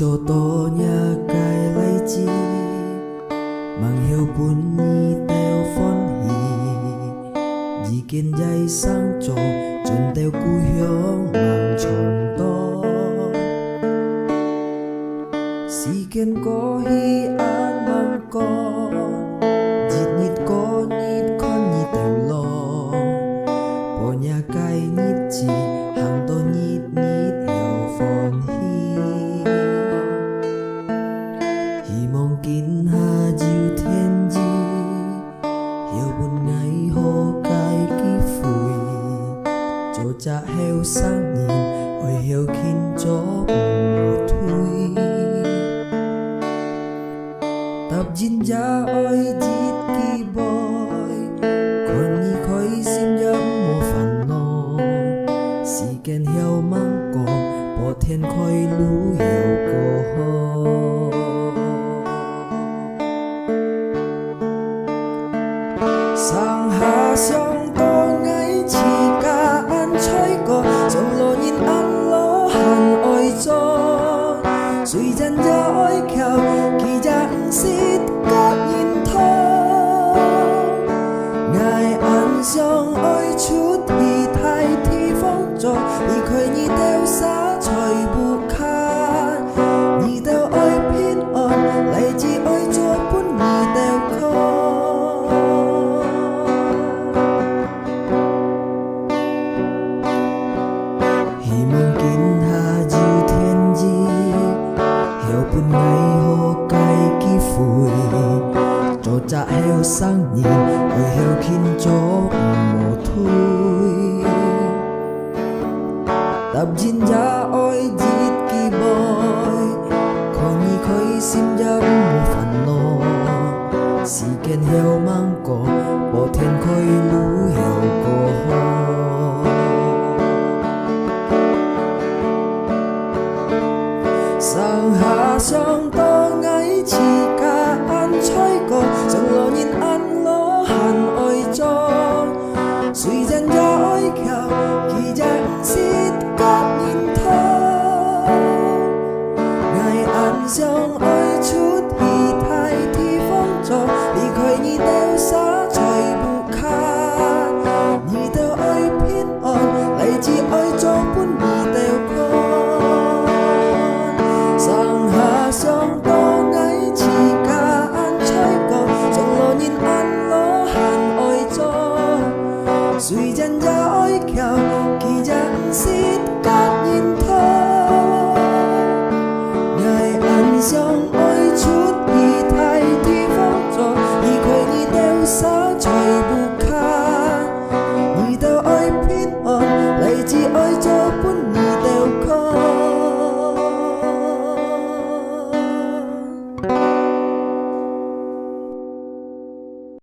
cho to nhà cài lấy chi mang hiệu buồn nhi teo phón hì dì kiên dây sang trò chân teo cú hiếu mang chồng to si kiên có hi an mang con dịt nhịt có nhịt con nhịt teo lo bỏ nhà cài nhịt chi hàng to nhịt nhịt hiệu phón hi mong kín hà diệu thiên di hiểu buồn ngày hồ cài ký phùi cho cha heo sáng nhìn ôi hiểu kín cho mùa thui tập jin ja ôi dít kỳ boy còn nhị khói sim dâm mùa phản nô si ken hiểu mang cổ bỏ thiên khói lú hiểu cổ ho sang hà sông to ngay chỉ cả ăn chơi có sông lô nhìn ăn lô hàn ôi cho suy dân cho ôi khéo kỳ dạng xít các nhìn thơ ngài ăn sông ôi chút thì thay thì phong trò đi khơi nhị teo xa trời bù kha nhị teo ôi pin on lại chỉ ôi cho bún nhị teo khô buồn ngày hồ cay ký phùi cho cha heo sang nhìn ôi heo kín cho mùa thui tập jin ja ôi dít kỳ boy còn nhị khói sim dâm mùa phản nô si ken heo mang cổ bỏ thiên khói lú heo cổ ho sang hà sông to ngay chỉ cả ăn chơi có chẳng lo nhìn ăn lo hàn ôi cho suy dân ra ôi khéo kỳ dạng xít các nhìn thơ ngày ăn sông ôi chút thì thay thì phong trò đi khơi nhị teo xa trời bù kha nhị teo ôi pin on lại chỉ ôi cho bún nhị teo con sang hà sông to ngay chỉ cả ăn chơi có chẳng lo nhìn ăn lo hàn ôi cho suy dân ra ôi khéo kỳ dạng xít